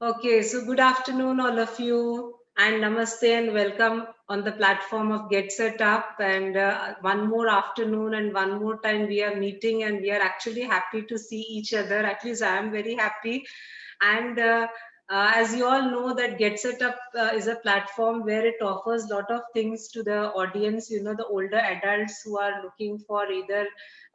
Okay, so good afternoon, all of you, and namaste and welcome on the platform of Get Set Up. And one more afternoon and one more time we are meeting, and we are actually happy to see each other. At least I am very happy. And as you all know, that Get Set Up is a platform where it offers a lot of things to the audience. You know, the older adults who are looking for either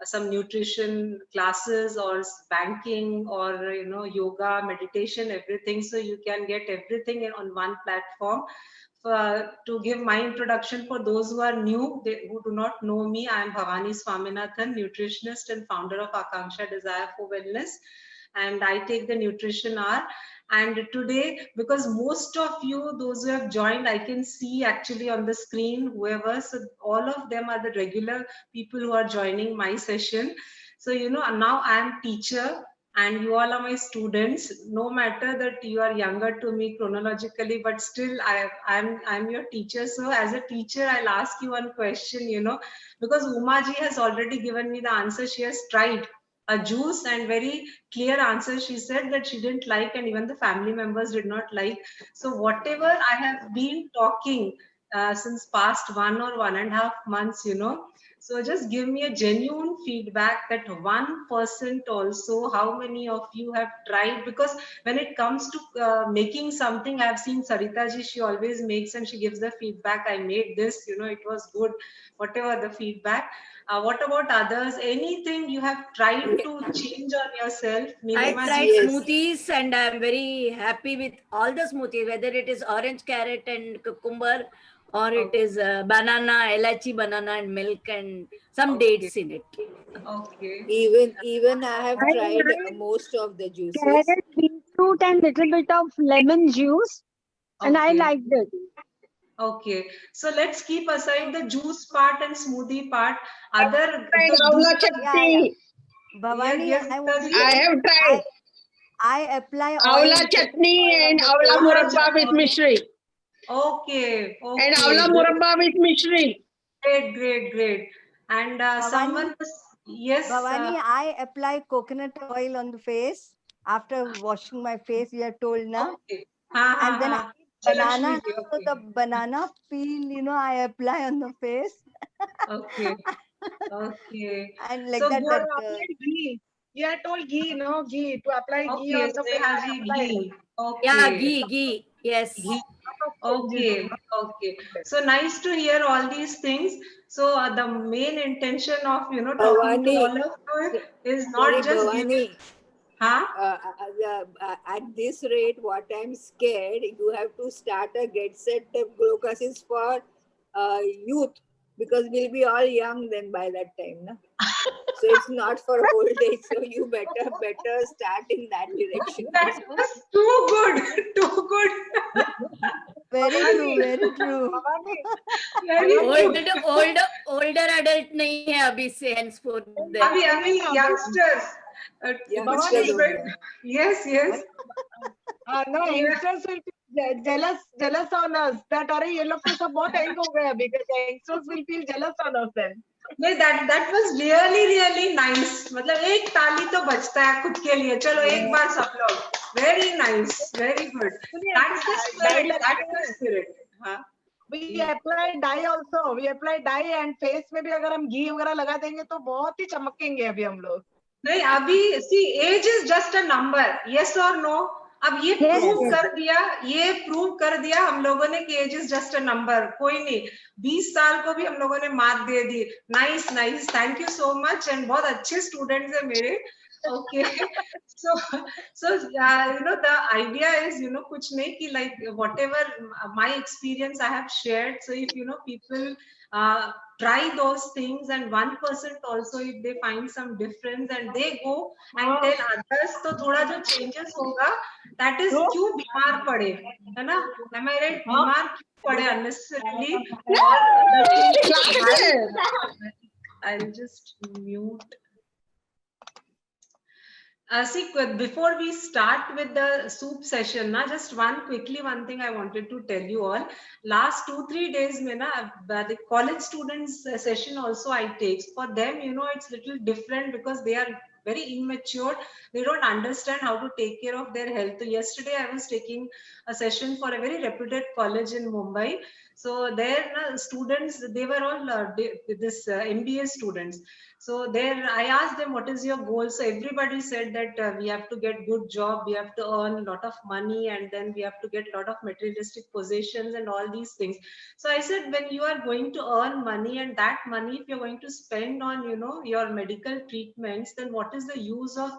some nutrition classes or banking or yoga, meditation, everything. So you can get everything on one platform. To give my introduction for those who are new, who do not know me, I am Bhavani Swaminathan, nutritionist and founder of Akanksha Desire for Wellness, and I take the nutrition hour. And today, because most of you, those who have joined, I can see actually on the screen, whoever, so all of them are the regular people who are joining my session. So, now I am teacher and you all are my students, no matter that you are younger to me chronologically, but still I'm your teacher. So as a teacher, I'll ask you one question, because Umaji has already given me the answer. She has tried a juice and very clear answer. She said that she didn't like, and even the family members did not like. So whatever I have been talking since past 1 or 1.5 months, so just give me a genuine feedback that 1% also, how many of you have tried? Because when it comes to making something, I've seen Sarita ji, she always makes and she gives the feedback. I made this, it was good, whatever the feedback. What about others? Anything you have tried to change on yourself? I Nilima tried ji? smoothies and I'm very happy with all the smoothies, whether it is orange, carrot and cucumber or it is banana, elachi banana and milk and some dates in it. Okay. Even I have I tried like most of the juices. carrot, beetroot, and little bit of lemon juice, and I Okay. liked it. Okay, so let's keep aside the juice part and smoothie part. Other Tried so Avla do chutney. Bhavani, yes, I want to Gupta I ji. have tried I apply Avla oil, chutney oil on and the Avla face. murabba with mishri. Okay, And Avla okay, murabba with mishri. great, great, great. And someone Bhavani, was, yes, Bhavani, I apply coconut oil on the face after washing my face. You are told na, okay. Ha ha and then I ha. eat Lakshmi banana. ji, So okay, the banana peel, I apply on the face, okay, okay. and like So that. good. That Applied ghee. You are told ghee, no ghee. To apply ghee Okay, on the face, Sneha I ji, applied. ghee. Yeah, Okay. ghee, yes. Ghee. Lot of changes. Okay, okay. So nice to hear all these things. So the main intention of talking to Bhavani, all of you is sorry, not just giving, Bhavani. huh? At this rate, what I'm scared, you have to start a get set up glucoses for youth because we'll be all young then by that time, na? So it's not for old age. So you better start in that direction. That was too good, too good, very true, very true. Bhavani, very Bhavani, true. older adult नहीं है अभी से henceforth then. Abhi youngsters, कुछ Youngsters नहीं Bhavani. only. but yes, yes, No, yes. youngsters will be jealous on us. That अरे ये लोग तो सब बहुत young हो गए अभी. The youngsters will feel jealous on us then. नहीं that was really nice. मतलब एक ताली तो बजता है खुद के लिए. चलो एक बार सब लोग. Very nice, very good. सुनिए, That's the dye spirit. लगाते That's the हैं. spirit. हाँ. We apply dye also. We apply dye and face में भी अगर हम घी वगैरह लगा देंगे तो बहुत ही चमकेंगे अभी हम लोग. नहीं अभी see age is just a number. Yes or no? अब ये Yes, प्रूव yes. कर दिया हम लोगों ने कि age is just a number. कोई नहीं, 20 साल को भी हम लोगों ने मात दे दी. Nice nice, thank you so much. And बहुत अच्छे स्टूडेंट्स हैं मेरे. Okay, so the idea is कुछ नहीं कि like whatever my experience I have shared. So if people try those things and 1% also if they find some difference and they go and tell others, तो थोड़ा जो changes होगा, that is क्यों बीमार पड़े, है ना? Am I right? बीमार क्यों पड़े unnecessarily? और I'll just mute. See, before we start with the soup session, just one thing I wanted to tell you all. Last 2-3 days, the college students session also I take. For them, it's little different because they are very immature. They don't understand how to take care of their health. So yesterday I was taking a session for a very reputed college in Mumbai. So their students, they were all MBA students. So there I asked them, what is your goal? So everybody said that we have to get good job, we have to earn a lot of money, and then we have to get a lot of materialistic possessions and all these things. So I said, when you are going to earn money, and that money, if you're going to spend on, you know, your medical treatments, then what is the use of,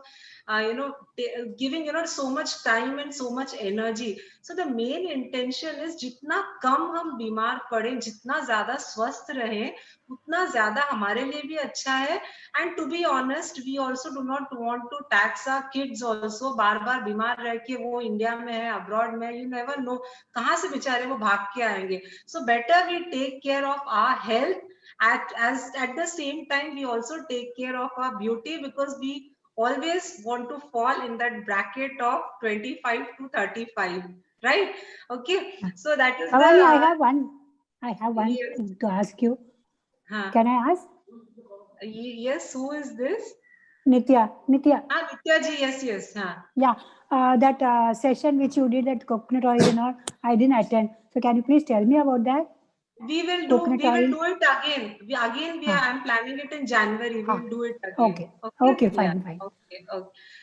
giving, you know, so much time and so much energy? So the main intention is, जितना कम हम बीमार पड़े, जितना ज़्यादा स्वस्थ रहें, उतना ज़्यादा हमारे लिए भी अच्छा है. And to be honest, we also do not want to tax our kids also. बार बार बीमार रह के वो इंडिया में है, अब्रॉड में, you never know कहाँ से बेचारे वो भाग के आएंगे. So better we take care of our health. At the same time, we also take care of our beauty, because we always want to fall in that bracket of 25 to 35, right? Okay, so that is Bhavani, I the have one Yes. thing to ask you. Huh. Can I ask? Yes, who is this? Nitya. Nitya ji, yes. Huh. Yeah, that session which you did at coconut oil and all, I didn't attend. So can you please tell me about that? We will do Coconut it oil. again. I'm planning it in January. We'll do it again. Okay, fine. Okay.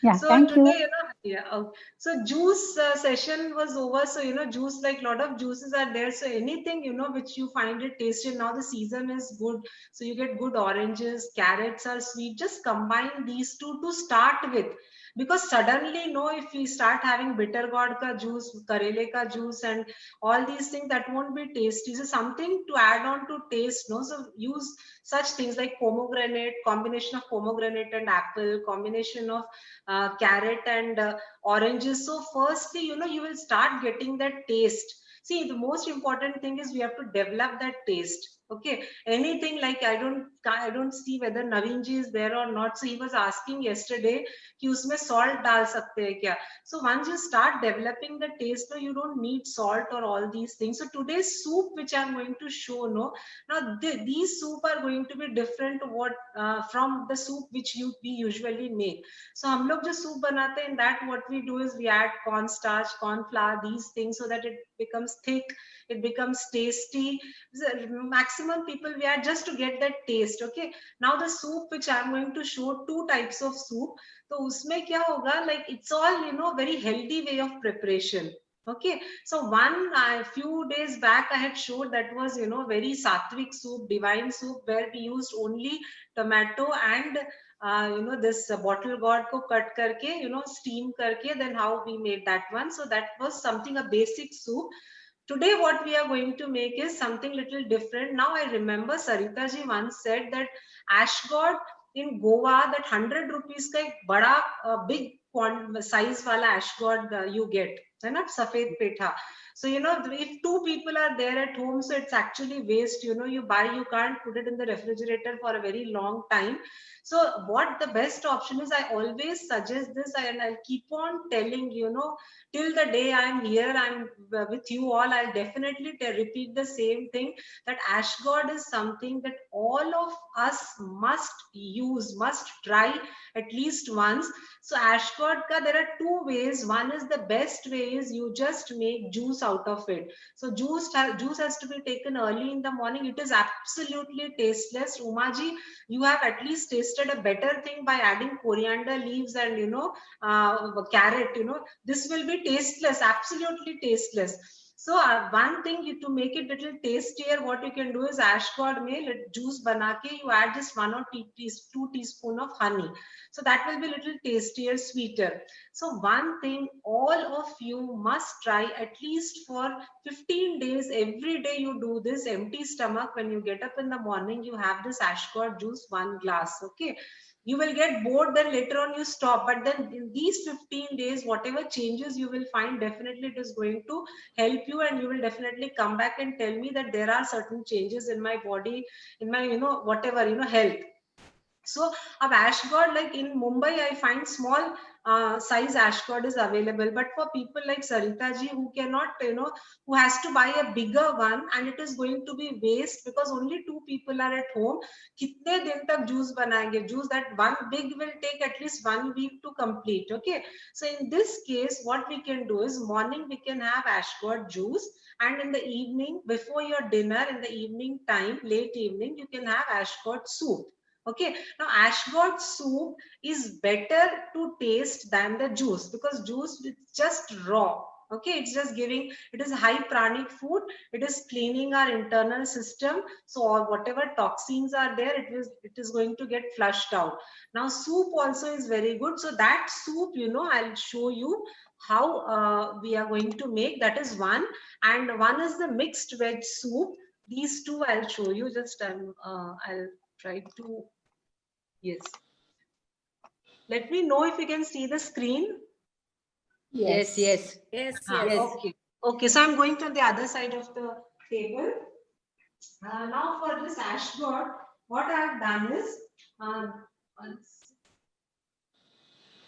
Yeah, So thank today, you. Okay. So juice session was over. So, juice, like lot of juices are there. So anything, which you find it tasty. Now the season is good. So you get good oranges, carrots are sweet. Just combine these two to start with. Because suddenly, if we start having bitter gourd ka juice, karele ka juice, and all these things, that won't be tasty. So something to add on to taste, so use such things like pomegranate, combination of pomegranate and apple, combination of carrot and oranges. So firstly, you will start getting that taste. See, the most important thing is we have to develop that taste. Okay, anything like I don't see whether Naveen ji is there or not. So he was asking yesterday कि उसमें salt डाल सकते हैं क्या? So once you start developing the taste, you don't need salt or all these things. So today's soup, which I'm going to show, now these soup are going to be different from the soup which we usually make. So हम लोग जो soup बनाते हैं, in that what we do is we add cornstarch, corn flour, these things, so that it becomes thick, it becomes tasty. Maximum people we add just to get that taste. Okay, now the soup which I'm going to show, two types of soup. तो उसमें क्या होगा, like it's all very healthy way of preparation. Okay, so few days back I had showed that was very sattvic soup, divine soup, where we used only tomato and this bottle gourd ko cut karke, steam karke, then how we made that one. So that was something, a basic soup. Today what we are going to make is something little different. Now I remember Sarita ji once said that ash gourd in Goa, that 100 rupees ka ek bada big size wala ash gourd you get, है ना, सफेद पेठा. So if two people are there at home, so it's actually waste. You buy, you can't put it in the refrigerator for a very long time. So what the best option is, I always suggest this, and I'll keep on telling till the day I'm here, I'm with you all, I'll definitely repeat the same thing, that ash gourd is something that all of us must use, must try at least once. So ash gourd ka there are two ways. One is, the best way is you just make juice out of it. So juice has to be taken early in the morning. It is absolutely tasteless. Umaji, you have at least tasted a better thing by adding coriander leaves and carrot. This will be tasteless, absolutely tasteless. So one thing to make it little tastier, what you can do is ash gourd mein juice bana ke you add just 1 or 2 teaspoon of honey. So that will be little tastier, sweeter. So one thing all of you must try at least for 15 days. Every day you do this, empty stomach. When you get up in the morning, you have this ash gourd juice, 1 glass. Okay. You will get bored, then later on you stop. But then in these 15 days, whatever changes you will find, definitely it is going to help you, and you will definitely come back and tell me that there are certain changes in my body, in my, whatever, health. So of ash gourd, like in Mumbai, I find small size ash gourd is available. But for people like Sarita ji who cannot, who has to buy a bigger one and it is going to be waste because only 2 people are at home, kitne din tak juice banayenge? Juice that one big will take at least 1 week to complete. Okay. So in this case, what we can do is morning we can have ash gourd juice, and in the evening, before your dinner, in the evening time, late evening, you can have ash gourd soup. Okay. Now ash gourd soup is better to taste than the juice because juice is just raw. Okay, it's just giving, it is high pranic food, it is cleaning our internal system, so all whatever toxins are there, it is going to get flushed out. Now soup also is very good, so that soup, I'll show you how we are going to make. That is one, and one is the mixed veg soup. These two I'll show you. Just I'll try to, yes. Let me know if you can see the screen. Yes. Yes. Yes. Okay. Okay. So I'm going to the other side of the table. Now for this ash gourd, what I have done is,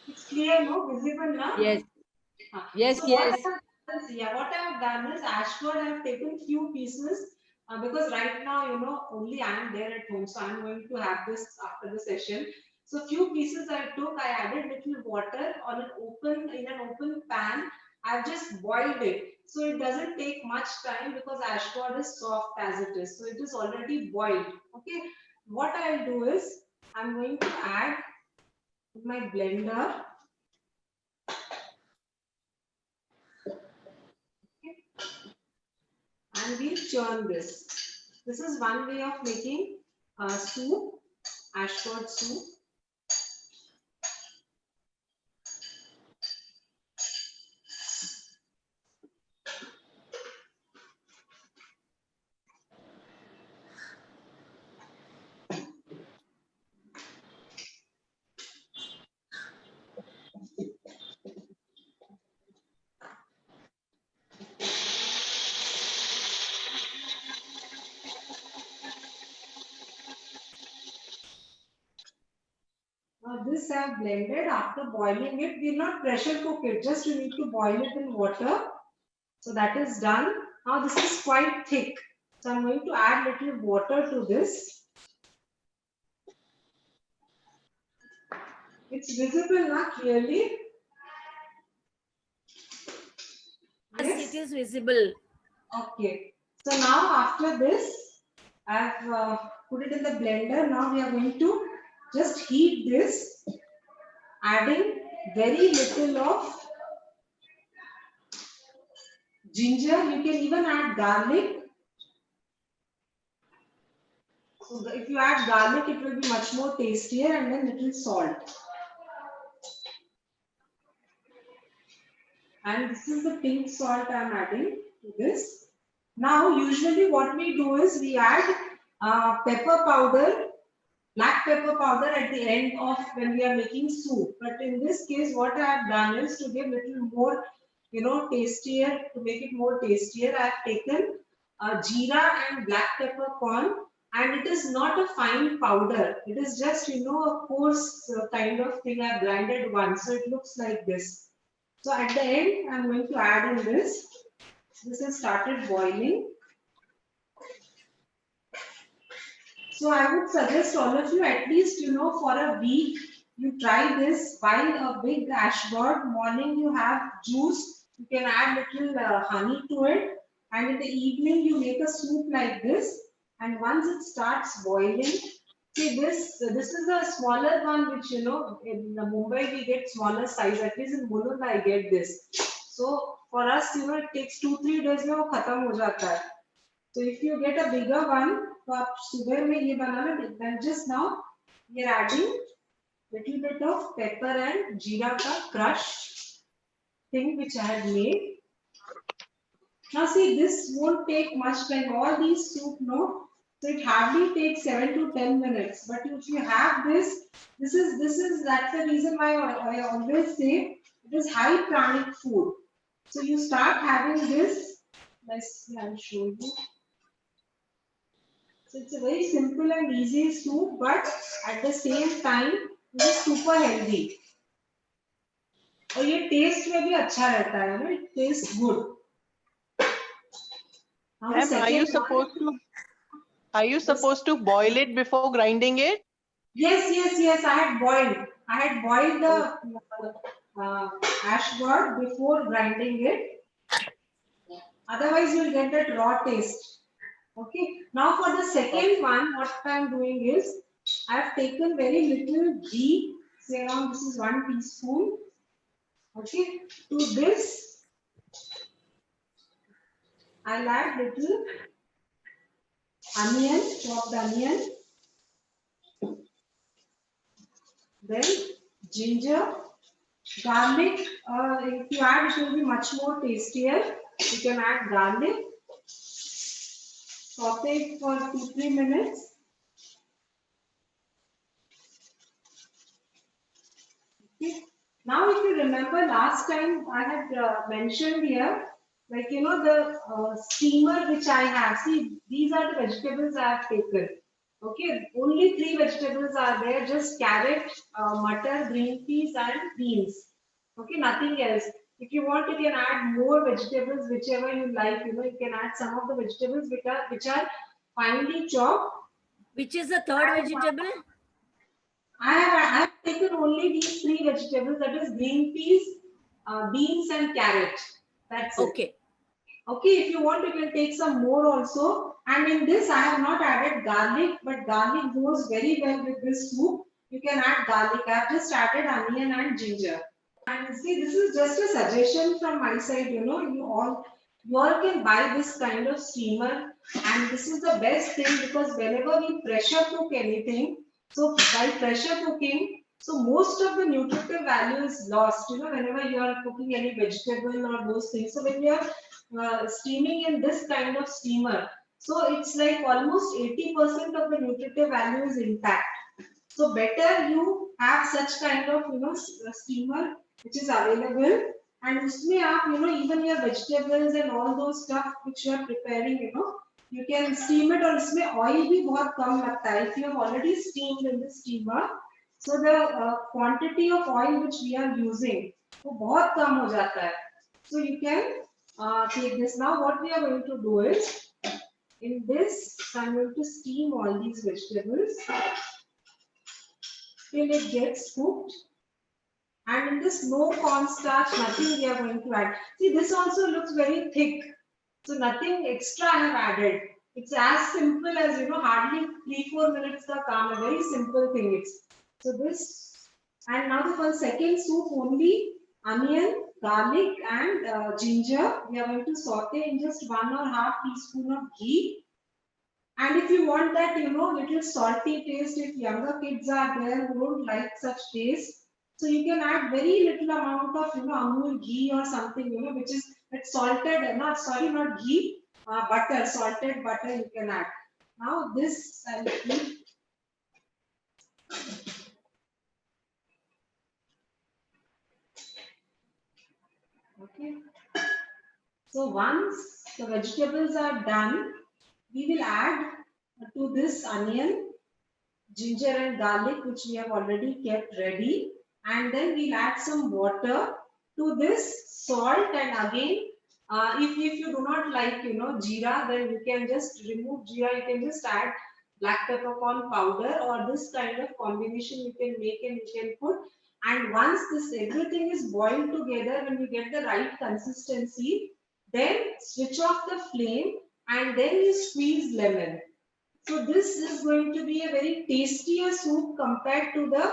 it's clear, no? Visible now? Yes. Yes. So Yes. what I have done is ash gourd I have taken few pieces because right now, only I am there at home. So I'm going to have this after the session. So few pieces I took, I added little water in an open pan. I've just boiled it. So it doesn't take much time because ash gourd is soft as it is. So it is already boiled. Okay. What I'll do is I'm going to add my blender. And we'll churn this. This is one way of making soup, ash gourd soup. Now this I have blended. After boiling it, we will not pressure cook it. Just you need to boil it in water. So that is done. Now this is quite thick. So I'm going to add little water to this. It's visible now clearly. Yes, it is visible. Okay. So now after this, I've put it in the blender. Now we are going to just heat this, adding very little of ginger. You can even add garlic. So if you add garlic, it will be much more tastier, and then little salt. And this is the pink salt I am adding to this. Now, usually what we do is we add pepper powder, black pepper powder at the end of when we are making soup. But in this case, what I have done is to give little more, tastier, to make it more tastier, I have taken jeera and black peppercorn, and it is not a fine powder. It is just, a coarse kind of thing. I blended once, so it looks like this. So at the end, I'm going to add in this. This has started boiling. So I would suggest all of you, at least, for a week, you try this. Buy a big ash gourd. Morning you have juice. You can add little honey to it. And in the evening, you make a soup like this. And once it starts boiling, see this is a smaller one, which, in Mumbai, we get smaller size. At least in Mulund, I get this. So for us, it takes 2-3 days, वो खत्म हो जाता है. So if you get a bigger one, तो आप सुबह में ये बनाना. Then just now we are adding little bit of pepper and jeera ka crushed thing which I had made. Now see, this won't take much time. All these soup, no, so it hardly takes 7 to 10 minutes. But if you have this is that's the reason why I always say it is high pranic food. So you start having this. Let's see, I'll show you. So it's a very simple and easy soup, but at the same time, it is super healthy. और ये test में भी अच्छा रहता है ना, it tastes good. Now the Ma'am, second are you supposed to boil it before grinding it? Yes. I had boiled the ash gourd before grinding it. Otherwise, you'll get that raw taste. Okay. Now for the second one, what I'm doing is I have taken very little ghee. Say around this is 1 teaspoon. Okay. To this, I'll add little onion, chopped onion. Then ginger, garlic. If you add, it will be much more tastier. You can add garlic. Saute it for 2-3 minutes. Okay. Now, if you remember last time I had mentioned here, like the steamer which I have. See, these are the vegetables I have taken. Okay, only 3 vegetables are there, just carrot, mutton, green peas and beans. Okay, nothing else. If you want, you can add more vegetables, whichever you like. You can add some of the vegetables which are finely chopped. Which is the third vegetable? I have taken only these 3 vegetables, that is green peas, beans and carrot. That's it. Okay. Okay, if you want, you can take some more also. And in this, I have not added garlic, but garlic goes very well with this soup. You can add garlic. I have just added onion and ginger. And see, this is just a suggestion from my side. You all can buy this kind of steamer, and this is the best thing because whenever we pressure cook anything, so by pressure cooking, so most of the nutritive value is lost. Whenever you are cooking any vegetable or those things. So when you are steaming in this kind of steamer, so it's like almost 80% of the nutritive value is intact. So better you have such kind of steamer which is available, and usme aap even your vegetables and all those stuff which you are preparing, you can steam it, और इसमें oil भी बहुत कम लगता है. If you have already steamed in the steamer, so the quantity of oil which we are using वो बहुत कम हो जाता है. So you can take this. Now what we are going to do is, in this I'm going to steam all these vegetables till it gets cooked. And in this no cornstarch, nothing we are going to add. See, this also looks very thick. So nothing extra I have added. It's as simple as, hardly 3-4 minutes ka kaam hai. Very simple thing it's. So this, and now for the second soup, only onion, garlic and ginger. We are going to saute in just 1.5 teaspoon of ghee. And if you want that, little salty taste, if younger kids are there who don't like such taste, so you can add very little amount of, Amul ghee or something, which is salted, not ghee, butter, salted butter you can add. Now this I'll keep. Okay. So once the vegetables are done, we will add to this onion, ginger and garlic which we have already kept ready, and then we'll add some water to this, salt, and again if you do not like jeera, then you can just remove jeera. You can just add black peppercorn powder or this kind of combination you can make and you can put. And once this everything is boiled together, when you get the right consistency, then switch off the flame and then you squeeze lemon. So this is going to be a very tastier soup compared to the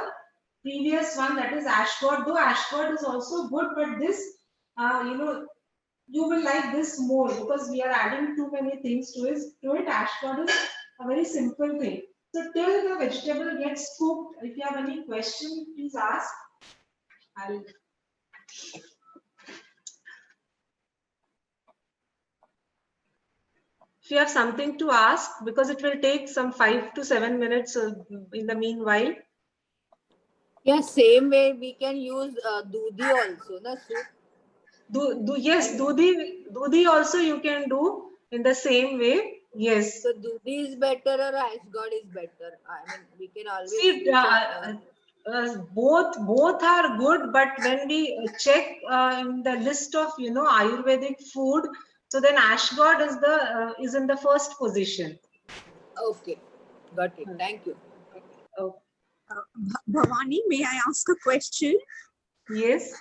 previous one, that is ash gourd. Though ash gourd is also good, but this, you will like this more because we are adding too many things to it. Ash gourd is a very simple thing. So till the vegetable gets cooked, if you have any question, please ask. If you have something to ask, because it will take some 5 to 7 minutes in the meanwhile. Yeah, same way we can use dudi also, na soup. Yes, dudi also you can do in the same way. Yes. So dudi is better or ash gourd is better? I mean, we can always. See, both are good, but when we check in the list of Ayurvedic food, so then ash god is in the first position. Okay, got it. Thank you. Oh, Bhavani, may I ask a question? yes.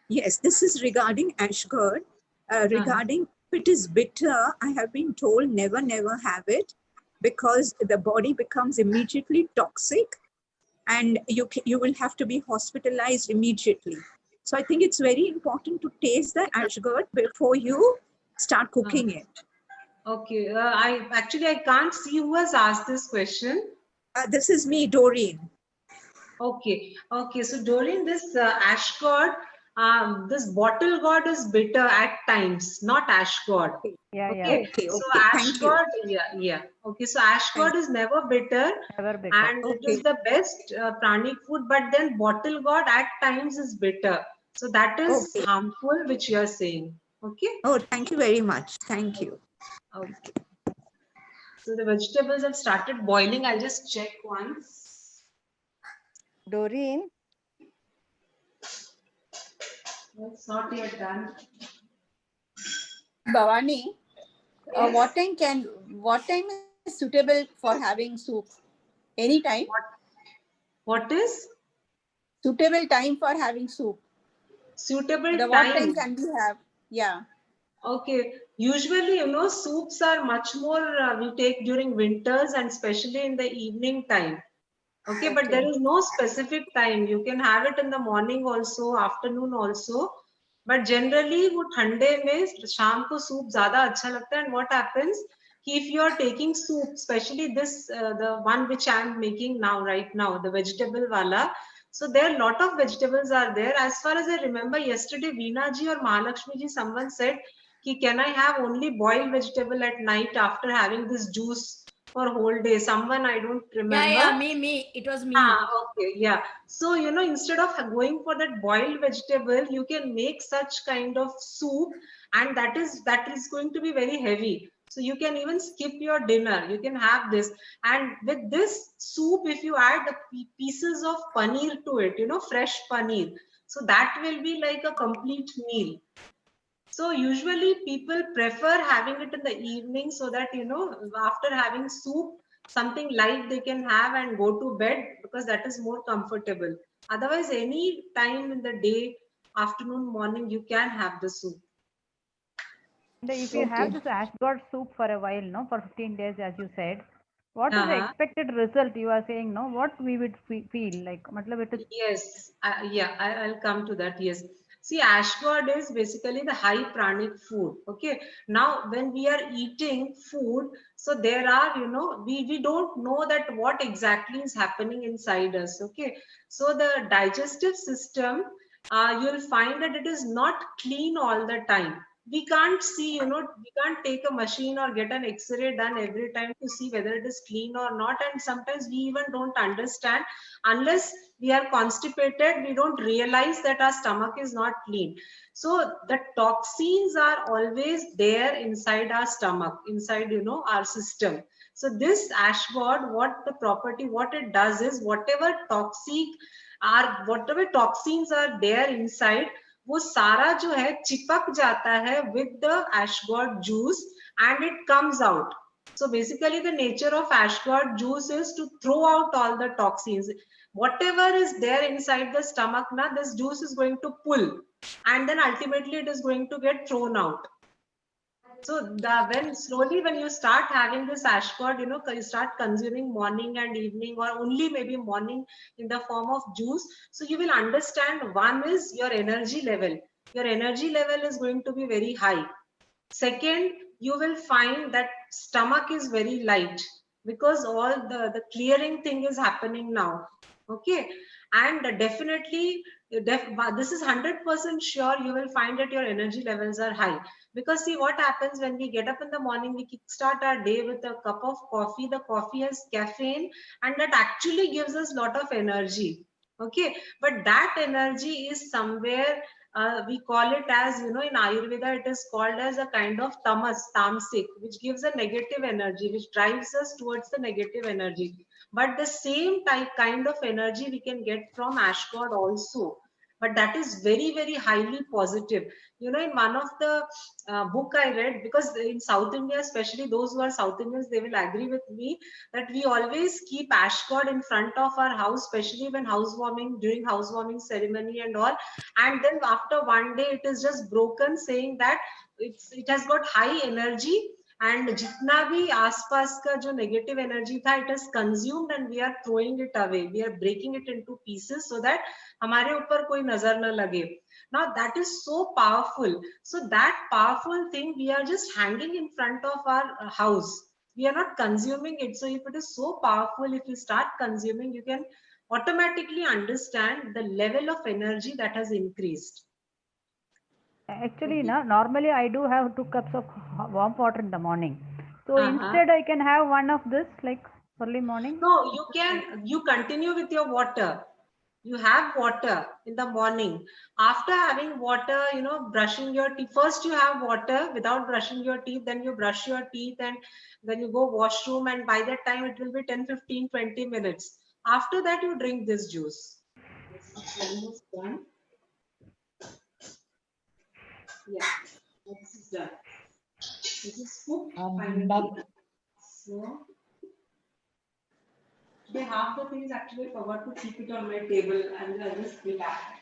Yes, this is regarding ash god. Regarding if it is bitter, I have been told never have it, because the body becomes immediately toxic and you will have to be hospitalized immediately. So I think it's very important to taste the ash god before you start cooking it. Okay, I can't see who has asked this question. This is me, Doreen. Okay, so Doreen, this ash god, this bottle god is bitter at times, not ash god. Yeah, Okay, Okay, so okay, ash thank you. god, yeah. Okay, so ash god is never bitter, never better. and it is the best pranic food, but then bottle god at times is bitter. So that is Okay. harmful, which you are saying. Okay. Oh, thank you very much. Thank you. Okay. So the vegetables have started boiling. I'll just check once. Doreen, It's not yet done. Bhavani, Yes. what time is suitable for having soup? Any time? What is Suitable time for having soup. suitable What time time? can we have? Yeah. Okay, usually, soups are much more we take during winters and especially in the evening time. Okay, but there is no specific time. You can have it in the morning also, afternoon also. But generally, वो ठंडे में शाम को soup ज़्यादा अच्छा लगता है. And what happens? If you are taking soup, especially this, the one which I am making now, right now, the vegetable wala. So there are a lot of vegetables are there. As far as I remember, yesterday Veena ji or Mahalakshmi ji, someone said, "Ki can I have only boiled vegetable at night after having this juice for whole day?" Someone, I don't remember. Yeah, me. It was me. Okay, yeah. So, instead of going for that boiled vegetable, you can make such kind of soup, and that is going to be very heavy. So you can even skip your dinner. You can have this. And with this soup, if you add the pieces of paneer to it, fresh paneer, so that will be like a complete meal. So usually people prefer having it in the evening so that, after having soup, something light they can have and go to bed, because that is more comfortable. Otherwise, any time in the day, afternoon, morning, you can have the soup. And if you have this ash god soup for a while, no, for 15 days, as you said, what is the expected result? You are saying, no, what we would feel like? Matlab it is. Yes, I'll come to that. Yes. See, ash god is basically the high pranic food. Okay. Now, when we are eating food, so there are, we don't know that what exactly is happening inside us. Okay. So the digestive system, you'll find that it is not clean all the time. We can't see, we can't take a machine or get an X-ray done every time to see whether it is clean or not. And sometimes we even don't understand, unless we are constipated, we don't realize that our stomach is not clean. So the toxins are always there inside our stomach, inside, our system. So this ash god, what it does is, whatever toxins are there inside, वो सारा जो है चिपक जाता है with the ash god juice and it comes out. So basically the nature of ash god juice is to throw out all the toxins. Whatever is there inside the stomach, this juice is going to pull, and then ultimately it is going to get thrown out. So when you start having this ash god, you start consuming morning and evening, or only maybe morning in the form of juice. So you will understand, one is your energy level. Your energy level is going to be very high. Second, you will find that stomach is very light, because all the clearing thing is happening now. Okay. And definitely, this is 100% sure, you will find that your energy levels are high. Because see what happens when we get up in the morning, we kickstart our day with a cup of coffee. The coffee has caffeine, and that actually gives us a lot of energy. Okay. But that energy is somewhere, we call it as, in Ayurveda, it is called as a kind of tamasic, which gives a negative energy, which drives us towards the negative energy. But the same kind of energy we can get from ash god also. But that is very, very highly positive. You know, in one of the book I read, because in South India, especially those who are South Indians, they will agree with me that we always keep ash god in front of our house, especially when housewarming, during housewarming ceremony and all. And then after one day, it is just broken, saying that it has got high energy. And जितना भी आसपास का जो negative energy था, it is consumed and we are throwing it away. We are breaking it into pieces so that हमारे ऊपर कोई नजर न लगे. Now that is so powerful. So that powerful thing we are just hanging in front of our house. We are not consuming it. So if it is so powerful, if you start consuming, you can automatically understand the level of energy that has increased. Actually, normally I do have 2 cups of warm water in the morning. So instead I can have one of this like early morning. No, you continue with your water. You have water in the morning. After having water, you know, brushing your teeth. First you have water without brushing your teeth, then you brush your teeth and then you go washroom, and by that time it will be 10, 15, 20 minutes. After that you drink this juice. It's almost done. Yeah, this is done. This is cooked finally. So today half the things actually I forgot to keep it on my table, and I'll just be back.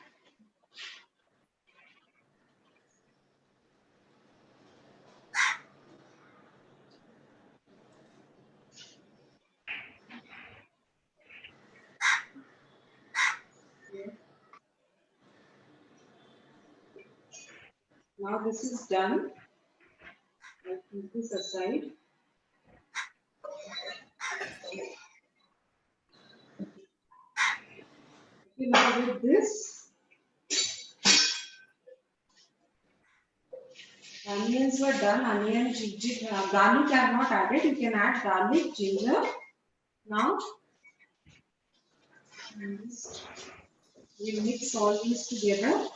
Now this is done. I'll keep this aside. Okay, now with this, onions were done. Onion, ginger, garlic I have not added. You can add garlic, ginger. Now, we mix all these together.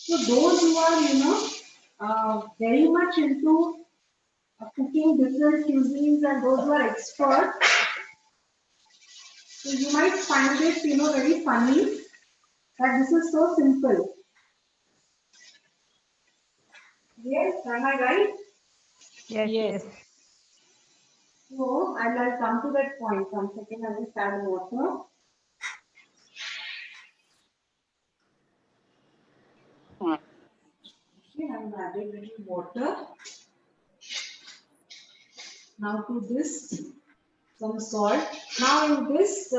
So those who are, you know, very much into cooking different cuisines, and those who are expert, so you might find it, you know, very funny that this is so simple. Yes, am I right? Yes. So I'll come to that point. 1 second, I'll just add water. Okay, I've added a little water. Now to this, some salt. Now in this,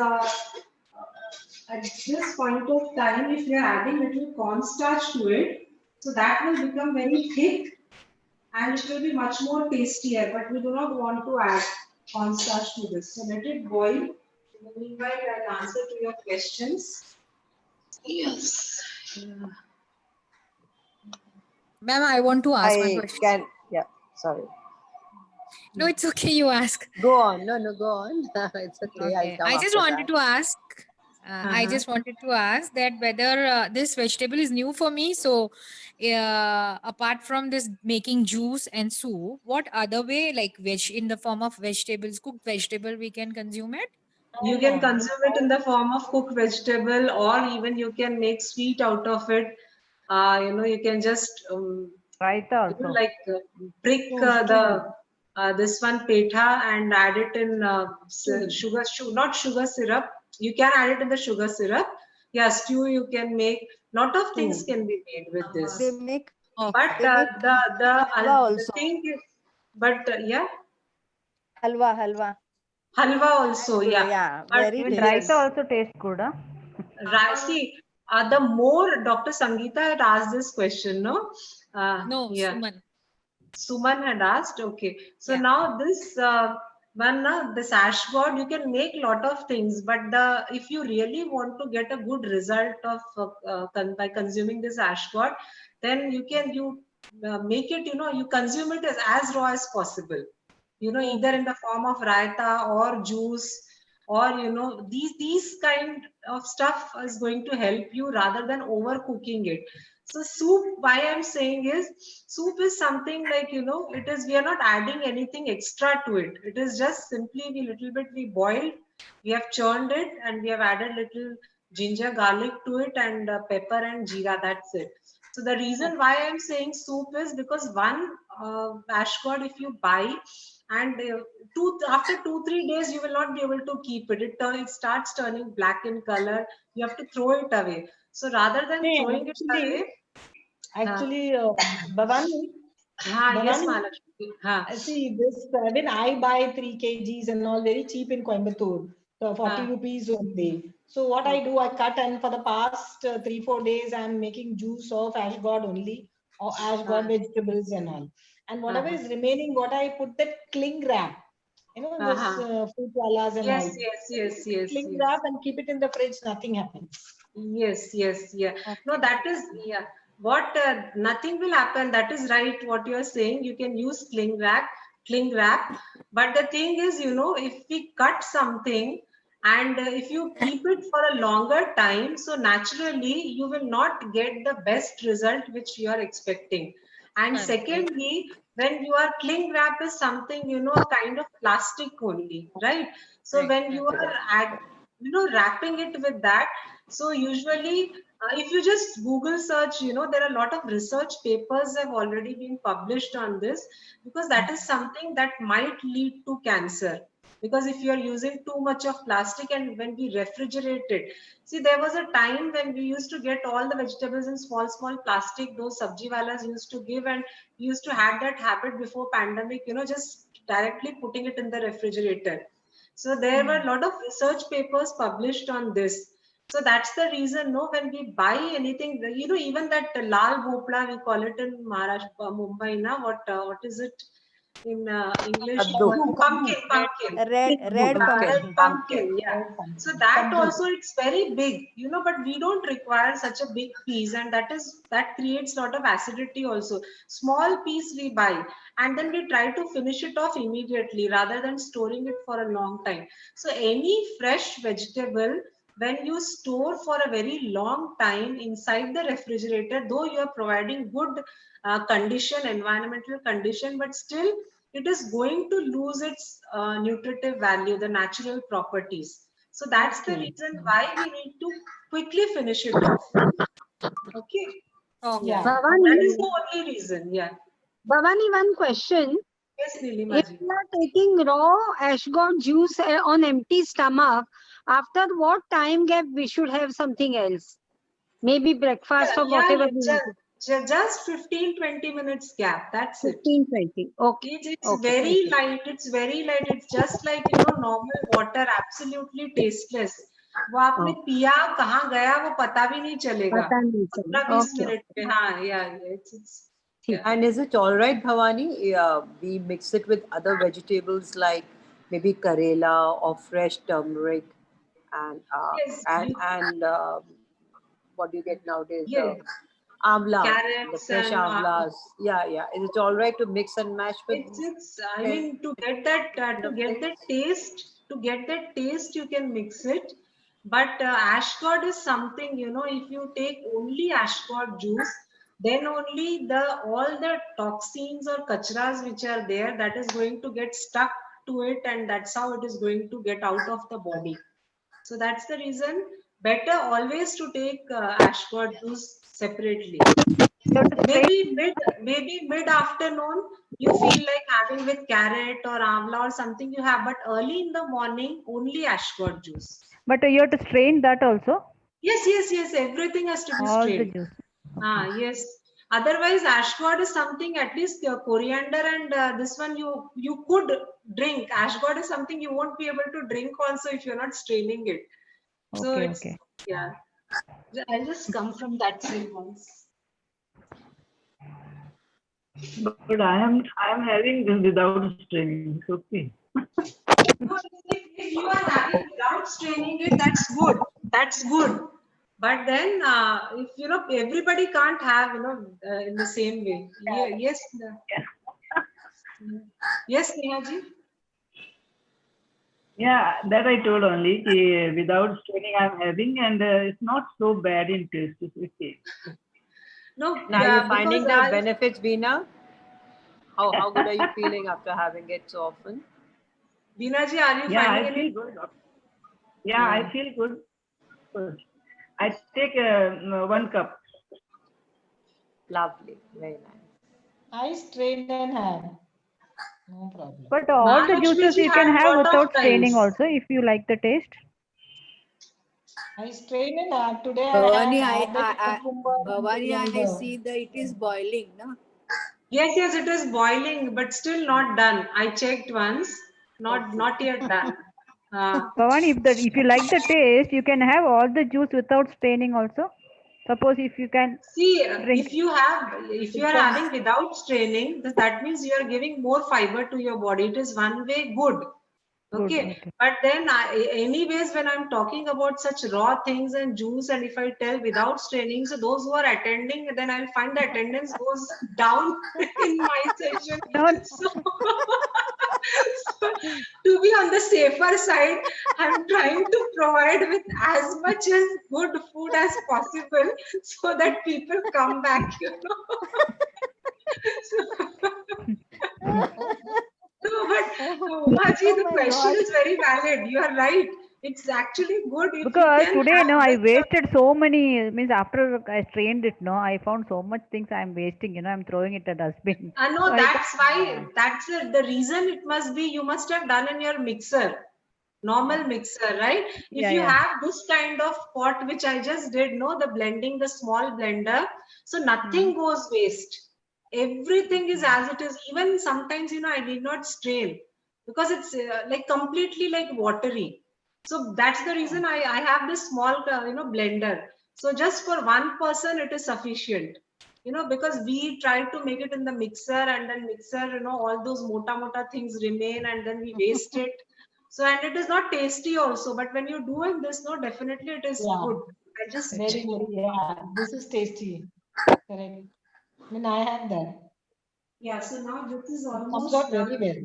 at this point of time, if you are adding little cornstarch to it, so that will become very thick and it will be much more tastier. But we do not want to add cornstarch to this. So let it boil. In the meanwhile, I'll answer to your questions. Yes. Ma'am, I want to ask one question. Sorry. No, it's okay. You ask. Go on. No, go on. It's okay. Okay. I just wanted to ask. I just wanted to ask that whether this vegetable is new for me. So, apart from this making juice and soup, what other way, like in the form of vegetables, cooked vegetable, we can consume it? You can consume it in the form of cooked vegetable, or even you can make sweet out of it. You know, you can just Raita also. like prick this one petha and add it in not sugar syrup. You can add it in the sugar syrup. Yeah, stew you can make. Lot of things can be made with this. They make. But the thing is, but yeah. Halwa. Halwa also, yeah. Yeah, but very even raita also tastes good, huh? See, the more Dr. Sangeeta had asked this question, no? No, yeah. Suman had asked. Okay, so now this this ash god, you can make lot of things, but if you really want to get a good result of by consuming this ash god, then you make it, you know, you consume it as raw as possible. You know, either in the form of raita or juice, or these kind of stuff is going to help you rather than overcooking it. So soup, why I'm saying is, soup is something like, it is, we are not adding anything extra to it. It is just simply we boiled, we have churned it, and we have added little ginger, garlic to it, and pepper and jeera. That's it. So the reason why I'm saying soup is because one ash gourd, if you buy, and after 2-3 days, you will not be able to keep it. It starts turning black in color. You have to throw it away. So rather than throwing it away, actually, Bhavani. Yes, Bhavani, Mahalakshmi. see this, when I buy 3 kgs and all very cheap in Coimbatore, so 40 rupees only. So what I do, I cut, and for the past 3-4 days, I'm making juice of ash gourd only, or ash gourd vegetables and all. And whatever is remaining, what I put that cling wrap, this fruit walas and all. Yes. Cling wrap and keep it in the fridge, nothing happens. Yes. No, that is, what nothing will happen. That is right. What you are saying, you can use cling wrap. But the thing is, if we cut something and if you keep it for a longer time, so naturally you will not get the best result which you are expecting. And secondly, when you are cling wrap is something, a kind of plastic only, right? So when you are wrapping it with that, so usually if you just Google search, there are a lot of research papers have already been published on this, because that is something that might lead to cancer. Because if you are using too much of plastic, and when we refrigerate it, see, there was a time when we used to get all the vegetables in small plastic, those sabji walas used to give, and we used to have that habit before pandemic, just directly putting it in the refrigerator. So there were a lot of research papers published on this. So that's the reason, when we buy anything, even that lal bhopla, we call it in Maharashtra, Mumbai, what is it in English? Pumpkin. Red pumpkin, yeah. So that also, it's very big, but we don't require such a big piece, and that creates a lot of acidity also. Small piece we buy, and then we try to finish it off immediately rather than storing it for a long time. So any fresh vegetable, when you store for a very long time inside the refrigerator, though you are providing good environmental condition, but still it is going to lose its nutritive value, the natural properties. So that's the reason why we need to quickly finish it off. Okay. Yeah. Bhavani, That is the only reason. Yeah. Bhavani, one question. Yes, If Nilimaji. you are taking raw ash gourd juice on empty stomach, after what time gap we should have something else? Maybe breakfast or whatever. Just 15-20 minutes gap. That's it. 15-20. Okay. It's very light. It's very light. It's just like, normal water, absolutely tasteless. वो आपने पिया कहाँ गया वो पता भी नहीं चलेगा 15-20 मिनट में. हाँ, it's And is it all right, Bhavani? We mix it with other vegetables like maybe karela or fresh turmeric, and what do you get nowadays? Amla, the fresh amlas. Yeah. Is it all right to mix and mash with? I mean, to get that taste, you can mix it. But ash gourd is something, if you take only ash gourd juice, then only all the toxins or kachras which are there, that is going to get stuck to it, and that's how it is going to get out of the body. So that's the reason better always to take ash gourd juice separately. Maybe mid afternoon you feel like having with carrot or amla or something you have, but early in the morning only ash gourd juice. But you have to strain that also? Yes. Everything has to be all strained. The juice. Yes. Otherwise, ash gourd is something, at least coriander and this one you could drink. Ash gourd is something you won't be able to drink also if you're not straining it. So yeah. I'll just come from that side once. But I am having this without straining. It's okay. If you are having without straining it, that's good. But then if everybody can't have in the same way. Yes. Yes, Neha ji. Yeah, that I told only. Without straining, I'm having, and it's not so bad in taste. It's okay. No, Now yeah, you're finding because the benefits, Veena? How good are you feeling after having it so often? Veena ji, are you Yeah, finding I any? feel good. Yeah, I feel good. Good. I take 1 cup. Lovely, very nice. I strain and have. No problem. But all the Mahalakshmi juices ji you can had have lot of without straining times. also if you like the taste. I strain and have. Today Bhavani, I had added cucumber and Bhavani, I coriander. see that it is boiling, no? Yes, it is boiling, but still not done. I checked once, not yet done. Bhavani, if you like the taste, you can have all the juice without straining also. Suppose if you can See, drink. if you are having without straining, that means you are giving more fiber to your body. It is one way good. Okay. But then anyways, when I'm talking about such raw things and juice, and if I tell without straining, so those who are attending, then I'll find the attendance goes down in my session. So, so to be on the safer side, I'm trying to provide with as much as good food as possible so that people come back, No, but Umaji, the question is very valid. You are right. It's actually good if you Because can today, have no, I this, wasted so many, means after I strained it, no, I found so much things I'm wasting, I'm throwing it at dustbin. no, So I that's why, that's the reason it must be, you must have done in your mixer, normal mixer, right? If Yeah, you yeah. have this kind of pot, which I just did, no, the blending, the small blender, so nothing goes waste. Everything is as it is. Even sometimes, I did not strain because it's like completely like watery. So that's the reason I have this small, blender. So just for one person, it is sufficient. Because we try to make it in the mixer, and then mixer, all those mota things remain, and then we waste it. So, and it is not tasty also, but when you're doing this, no, definitely it is good. I just Very, very, yeah. This is tasty. Correct. I mean, I have that. Yeah, so now this is It comes almost out very well.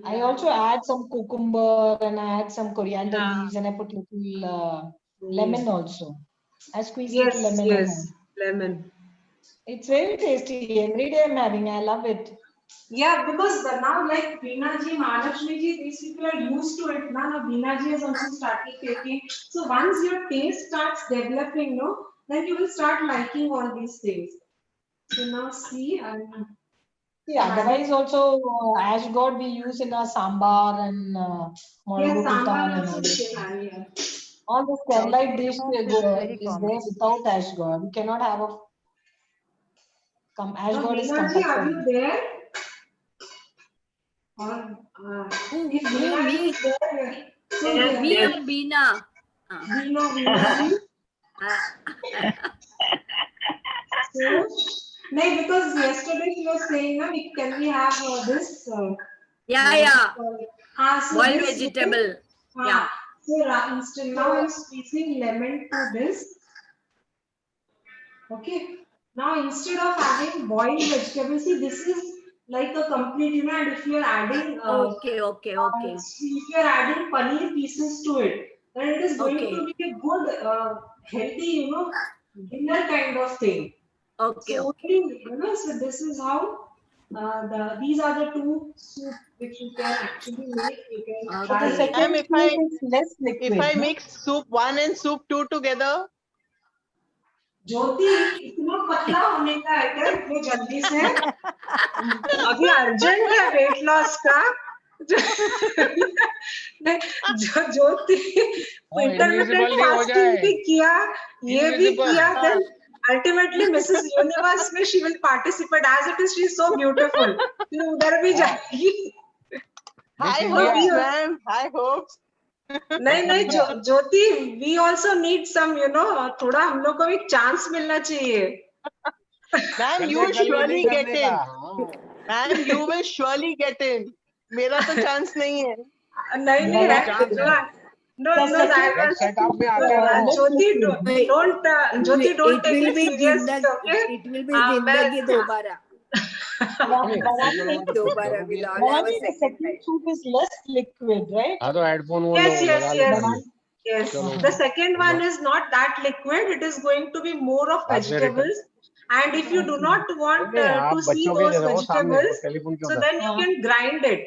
I also add some cucumber and I add some coriander leaves and I put little lemon also. I squeeze little lemon and have. Lemon. It's very tasty. Every day I'm having. I love it. Yeah, because now like Veena ji, Mahalakshmi ji, these people are used to it. Now Veena ji has also started taking. So once your taste starts developing, no, then you will start liking all these things. So now see, Yeah, otherwise also ash god we use in our sambar and morago kutan and all this. All the Kerala dish is there without ash god. You cannot have a ash god is Veena ji, are compulsory. you there? Or if Veena ji is there, so Me or Beena? Veena ji. So, no, because yesterday she was saying, no, can we have this? Yeah. So Boiled this vegetable. Yeah. So instead now I'm squeezing lemon to this. Okay. Now instead of having boiled vegetables, see this is like a complete, and if you are adding, Okay. if you are adding paneer pieces to it, then it is going to be a good, healthy, dinner kind of thing. Okay. So, so this is how these are the two soup which you can actually make. You can So the try. second Ma'am, soup is less liquid. if I no? mix soup 1 and soup 2 together, ज्योति इतना पतला होने का है क्या इतने जल्दी से? अभी अर्जेंट है वेट लॉस का. ज्योति इंटरमिटेंट फास्टिंग भी किया, ये भी किया, then ultimately Mrs. Universe में she will participate. As it is, she is so beautiful. फिर उधर भी जाएगी. high hopes, ma'am, high hopes. नहीं ज्योति, we also need some, थोड़ा हम लोग को भी चांस मिलना चाहिए. Ma'am, you will surely get in. Ma'am, you will surely get in. मेरा तो चांस नहीं है. नहीं है. No, Jyoti, don't take it seriously, okay? It will be Zindagi dobara. Think so, but we'll all have a Bhavani, the second second life. soup is less liquid, right? हाँ तो headphone वो Yes, yes, लगा yes. लो Yes. चलो The second one is not that liquid. It is going to be more of आपसे return vegetables. And if you do not want नहीं आप to see बच्चों के those लिए रहो सामने vegetables, टेलीफोन के so उधर then you can grind it.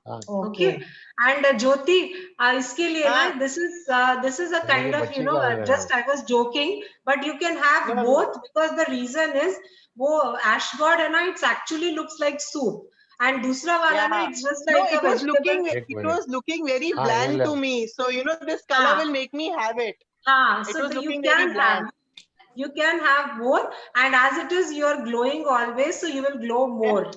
हाँ Okay. And Jyoti, इसके लिए ना, this is a kind of, you know, just I was joking, but you can have both because the reason is वो ashgod है ना, it's actually looks like soup. And दूसरा वाला ना, it's just like a vegetable. It was looking very हाँ, bland ये to me. So you know this color will make me have it. It So was you looking very can bland. have. You can have more, and as it is, you're glowing always, so you will glow more.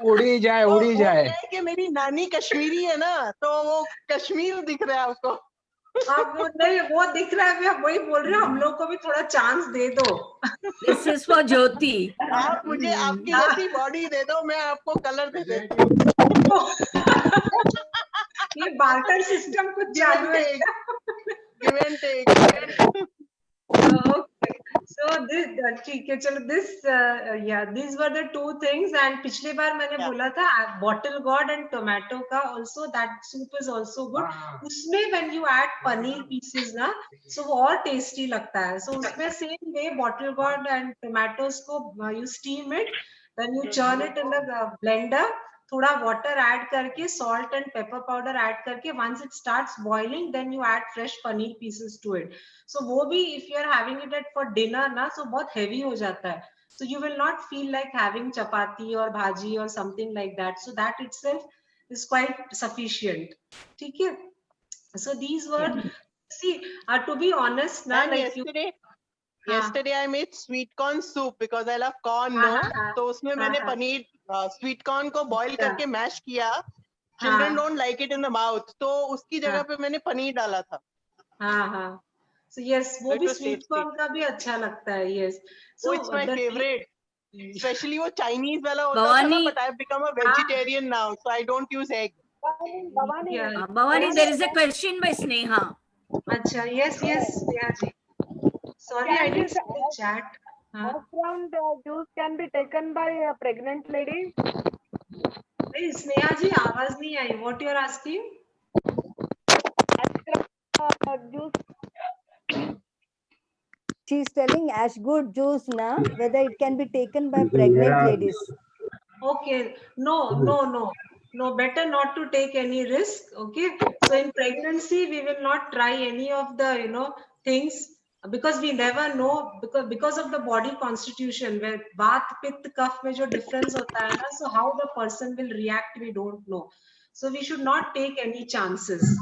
उड़ी जाए उड़ी जाए वो है कि मेरी नानी कश्मीरी है ना, तो वो कश्मीर दिख रहा है आपको। अब नहीं वो दिख रहा है, मैं वही बोल रही हूँ, हम लोग को भी थोड़ा चांस दे दो। This is for Jyoti. आप मुझे आपकी जैसी बॉडी दे दो, मैं आपको कलर दे देती हूँ। ये बार्टर सिस्टम कुछ चालू है। Give and take. Okay. So this ठीक है, चलो this yeah, these were the two things. And पिछली बार मैंने बोला था bottle gourd and tomato का also that soup is also good. उसमें when you add paneer pieces ना, so वो और tasty लगता है. So उसमें same way bottle gourd and tomatoes को you steam it, then you churn it in the blender. थोड़ा water add करके, salt and pepper powder add करके, once it starts boiling, then you add fresh paneer pieces to it. So वो भी if you are having it for dinner ना, so बहुत heavy हो जाता है. So you will not feel like having chapati or bhaji or something like that. So that itself is quite sufficient. ठीक है? So these were, see, to be honest ना, And like yesterday I made sweet corn soup because I love corn, no? तो उसमें मैंने paneer sweet corn को boil करके mash किया. Children don't like it in the mouth, तो उसकी जगह पे मैंने पनीर डाला था. हाँ. So yes, वो भी sweet corn का भी अच्छा लगता है. Yes. So it's my favorite. Especially वो Chinese वाला होता था ना, but I've become a vegetarian now, so I don't use egg. Bhavani, there is a question by Sneha. अच्छा, yes, Sneha ji. Sorry, I didn't see the chat. Background juice can be taken by a pregnant lady. Hey, Sneha ji, आवाज नहीं आई. What you are asking? Juice. She's telling ashgood juice na, whether it can be taken by pregnant ladies. Okay, no, better not to take any risk. Okay, so in pregnancy we will not try any of the things, because we never know, because of the body constitution where bath pitta kapha mein jo difference hota hai na, so how the person will react we don't know, so we should not take any chances.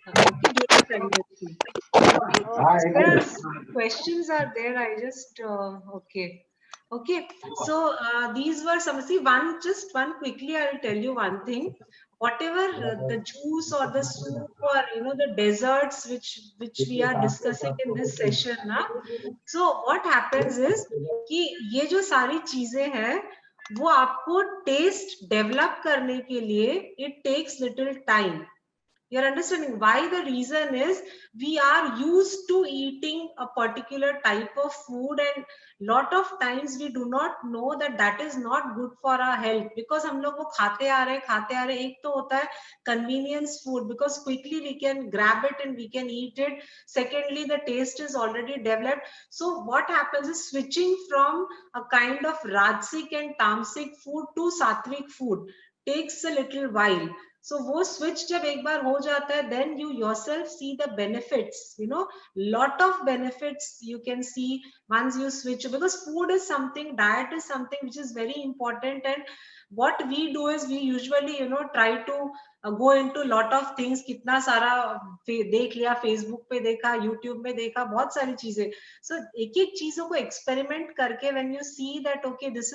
Okay, during pregnancy. Okay, questions are there. I just okay. So these were some. See, one quickly. I will tell you one thing. Whatever the juice or the soup or the desserts which we are discussing in this session, na. So what happens is कि ये जो सारी चीजें हैं वो आपको taste develop करने के लिए it takes little time. You're understanding why? The reason is we are used to eating a particular type of food, and lot of times we do not know that is not good for our health, because हम लोग वो खाते आ रहे एक तो होता है convenience food, because quickly we can grab it and we can eat it. Secondly, the taste is already developed. So what happens is switching from a kind of rajasic and tamasic food to sattvic food takes a little while. So वो switch जब एक बार हो जाता है, then you yourself see the benefits, lot of benefits you can see once you switch, because food is something, diet is something which is very important. And what we do is we usually try to go into lot of things. कितना सारा देख लिया, Facebook पे देखा, YouTube में देखा, बहुत सारी चीजें. So एक चीजों को experiment करके when you see that okay, this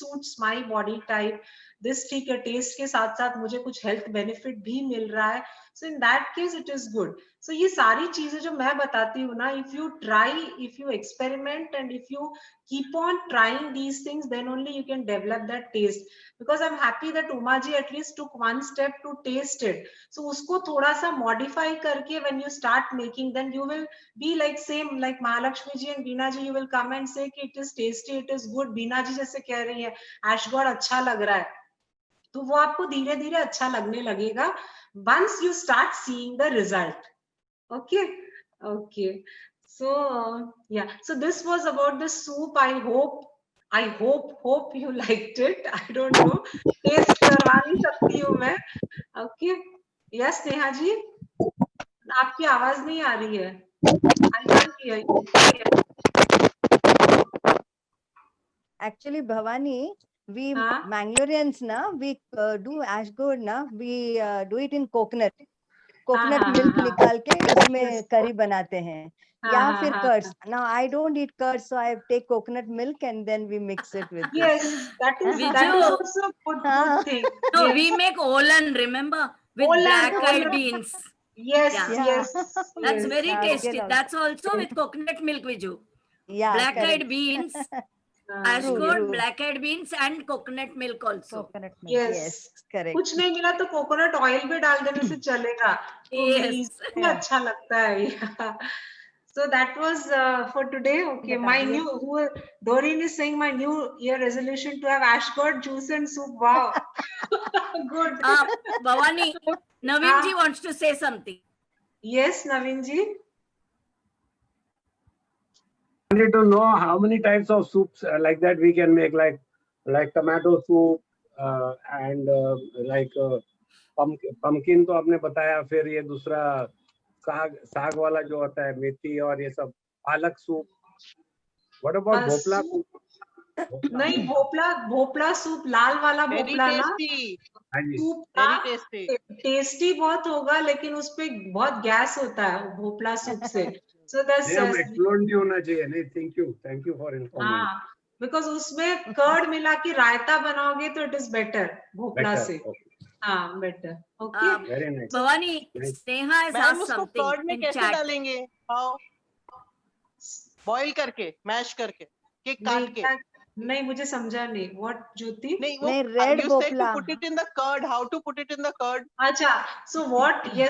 suits my body type, this ठीक है, टेस्ट के साथ साथ मुझे कुछ हेल्थ बेनिफिट भी मिल रहा है, so in that case it is good. So ये सारी चीजें जो मैं बताती हूँ ना, if you try, if you experiment and if you keep on trying these things, then only you can develop that taste. Because I'm happy that Uma ji at least took one step to taste it. So usko thoda sa modify karke when you start making, then you will be like same like Mahalakshmi ji and Beena ji, you will come and say कि it is tasty, it is good. Beena ji जैसे कह रही है ashgod अच्छा लग रहा है, तो वो आपको धीरे धीरे अच्छा लगने लगेगा once you start seeing the result. Okay. Okay. So yeah, so this was about the soup. I hope you liked it. I don't know, taste करवा नहीं सकती हूँ मैं. Okay. Yes, नेहा जी, आपकी आवाज नहीं आ रही है. I can't hear you. Actually, Bhavani, we Mangaloreans na, we do ashgod na, we do it in coconut milk निकाल के उसमें करी बनाते हैं, या फिर curds. Now I don't eat curds, so I take coconut milk and then we mix it with Yes, this. that is also good thing. No, Yes. we make olan, remember, with Olan, black-eyed olan. beans. Yes, Yeah. yes. That's Yes. very tasty. also. That's also with coconut milk, Viju. Yeah, Black-eyed correct. beans, True, ashgod, true. black-eyed beans, and coconut milk also. Coconut milk. Yes. Yes, correct. कुछ नहीं मिला तो coconut oil भी डाल देने से चलेगा. Yes. इसमें अच्छा लगता है. So that was for today. Okay, my new Doreen is saying my new year resolution to have ashgod juice and soup. Wow, good. Bhavani, Naveen ji wants to say something. Yes, Naveen ji. I need to know how many types of soups like that we can make, like tomato soup and like pumpkin तो आपने बताया, फिर ये दूसरा साग वाला जो होता है, मेथी और ये सब, palak soup. What about bhopla soup? नहीं, भोपला सूप, लाल वाला भोपला ना, सूप टेस्टी बहुत होगा, लेकिन उसपे बहुत गैस होता है भोपला सूप से. So that's एक्सप्लोर नहीं होना चाहिए. नहीं, thank you for informing. because उसमें कर्ड मिला के रायता बनाओगे तो इट इज बेटर भोपला से. हाँ, better. Okay, very nice. Bhavani, Sneha has asked something curd में in कैसे chat. डालेंगे? बॉईल करके, मैश करके, के काट के? नहीं, मुझे समझा नहीं. व्हाट ज्योति? नहीं, वो red you said to put it in the curd. How to put it in the curd? अच्छा, so what you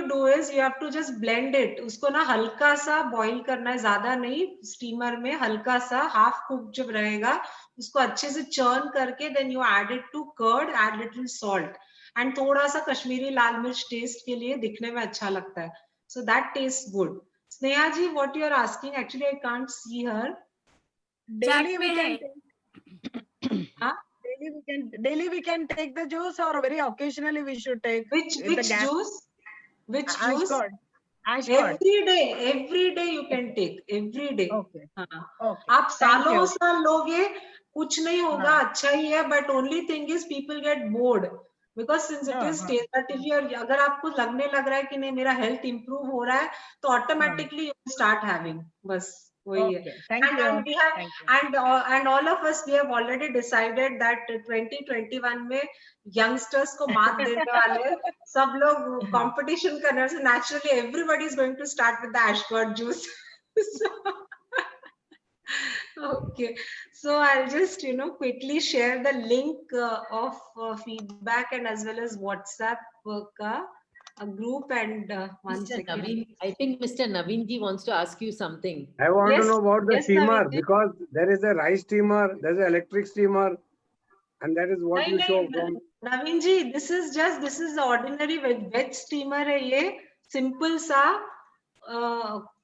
do is you have to just blend it. उसको ना हल्का सा बॉईल करना है, ज्यादा नहीं, स्टीमर में हल्का सा हाफ कुक जब रहेगा उसको अच्छे से चर्न करके then you add it to curd, add little salt and थोड़ा सा कश्मीरी लाल मिर्च टेस्ट के लिए, दिखने में अच्छा लगता है. So that tastes good. Sneha ji, what you are asking? Actually, I can't see her. Daily we can take the juice, or very occasionally we should take which juice? Which juice? Ashgod. Every day you can take. Every day. Okay. Okay. आप सालों साल लोगे कुछ नहीं होगा, अच्छा ही है, but only thing is people get bored because since it is taste. But if you are, अगर आपको लगने लग रहा है कि नहीं मेरा हेल्थ इंप्रूव हो रहा है तो ऑटोमेटिकली you start having. बस वही है. And we have and all of us we have already decided that 2021 में youngsters को मात देने वाले सब लोग competition करने से naturally everybody is going to start with the ashgod juice. Okay, so I'll just quickly share the link of feedback and as well as WhatsApp a group and one second. Naveen, I think Mr. Naveen ji wants to ask you something. I want to know about the steamer, because there is a rice steamer, there's an electric steamer, and that is what you show from. Naveen ji, this is the ordinary veg steamer है ये, simple सा,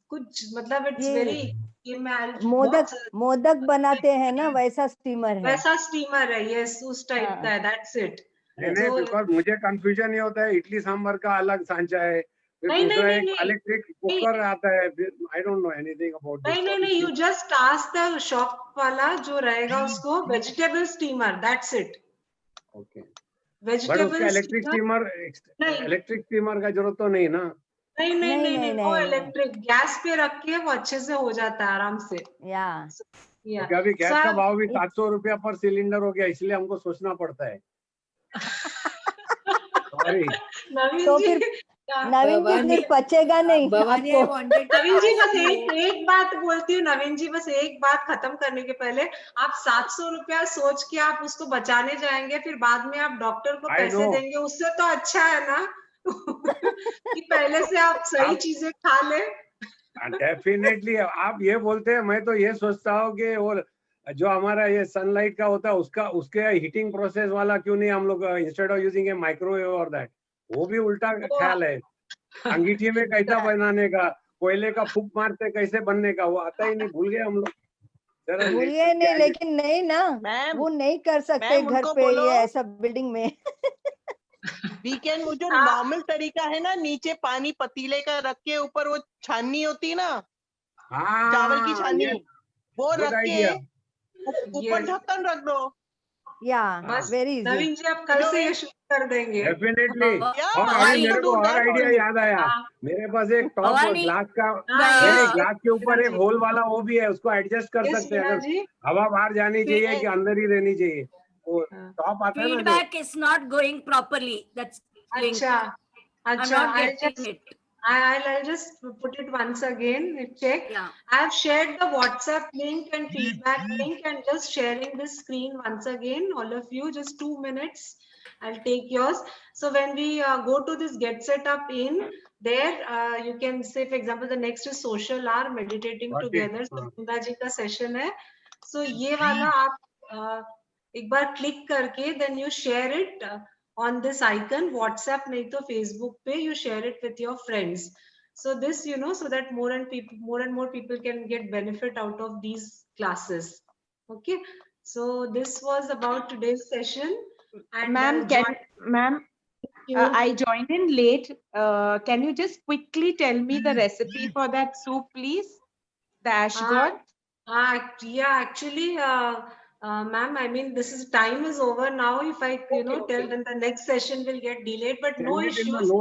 कुछ मतलब it's very modak बनाते हैं ना, वैसा steamer है. वैसा स्टीमर है, yes, उस टाइप का है, that's it. नहीं, बिकॉज मुझे कंफ्यूजन ये होता है, इडली सांभर का अलग सांचा है, फिर दूसरा एक इलेक्ट्रिक कुकर आता है, I don't know anything about this. नहीं, you just ask the shop वाला जो रहेगा उसको, vegetable steamer, that's it. Okay, vegetable electric steamer का जरूरत तो नहीं ना? नहीं, वो इलेक्ट्रिक गैस पे रख के वो अच्छे से हो जाता है आराम से. अभी गैस का भाव भी 700 रुपया पर सिलेंडर हो गया, इसलिए हमको सोचना पड़ता है. सॉरी नवीन तो जी फिर नवीन जी फिर पचेगा नहीं भवानी, I आपको। wanted to Naveen ji ask बस you. एक बात बोलती हूँ, नवीन जी बस एक बात खत्म करने के पहले, आप 700 रुपया सोच के आप उसको बचाने जाएंगे, फिर बाद में आप डॉक्टर को I पैसे know. देंगे, उससे तो अच्छा है ना कि पहले से आप सही चीजें खा ले। डेफिनेटली आप ये बोलते हैं, मैं तो ये सोचता हूँ कि और जो हमारा ये सनलाइट का होता है उसका उसके हीटिंग प्रोसेस वाला क्यों नहीं हम लोग instead of using A microwave और दैट, वो भी उल्टा ख्याल है। अंगीठी में कैसा बनाने का, कोयले का फूक मारते कैसे बनने का, वो आता ही नहीं, भूल गए हम लोग। जरा भूल गए नहीं, लेकिन नहीं ना, वो नहीं कर सकते घर उनको पे बोलो, ये ऐसा बिल्डिंग में। वीकेंड वो जो नॉर्मल तरीका है ना, नीचे पानी पतीले का रख के ऊपर वो छाननी होती ना, चावल की छाननी, वो रख के ऊपर ढक्कन रख दो। बस वेरी इजी। नवीन जी आप कल से ये शुरू कर देंगे। डेफिनेटली। और अभी मेरे को और आइडिया याद आया, मेरे पास एक टॉप ग्लास का, ग्लास के ऊपर एक होल वाला वो भी है, उसको एडजस्ट कर सकते हैं। अगर हवा बाहर जानी चाहिए कि अंदर ही रहनी चाहिए, वो टॉप आता है ना। Feedback is not going properly. That's अच्छा, I'm अच्छा, not getting it. I'll just put it once again. Check. I have shared the WhatsApp link and feedback link, and just sharing this screen once again. All of you, just 2 minutes. I'll take yours. So when we go to this Get Set Up in there, you can say, for example, the next is social hour, meditating together. So Brinda ji ka session hai. So ये वाला आप एक बार click करके, then you share it on this icon, WhatsApp नहीं तो Facebook पे, you share it with your friends. So this, you know, so that more and more people can get benefit out of these classes. Okay. So this was about today's session. And Ma'am, I joined in late. Can you just quickly tell me the recipe for that soup, please? The ashgod. Yeah, actually, ma'am, I mean, this is time is over now. If I, tell, then the next session will get delayed, but no issues.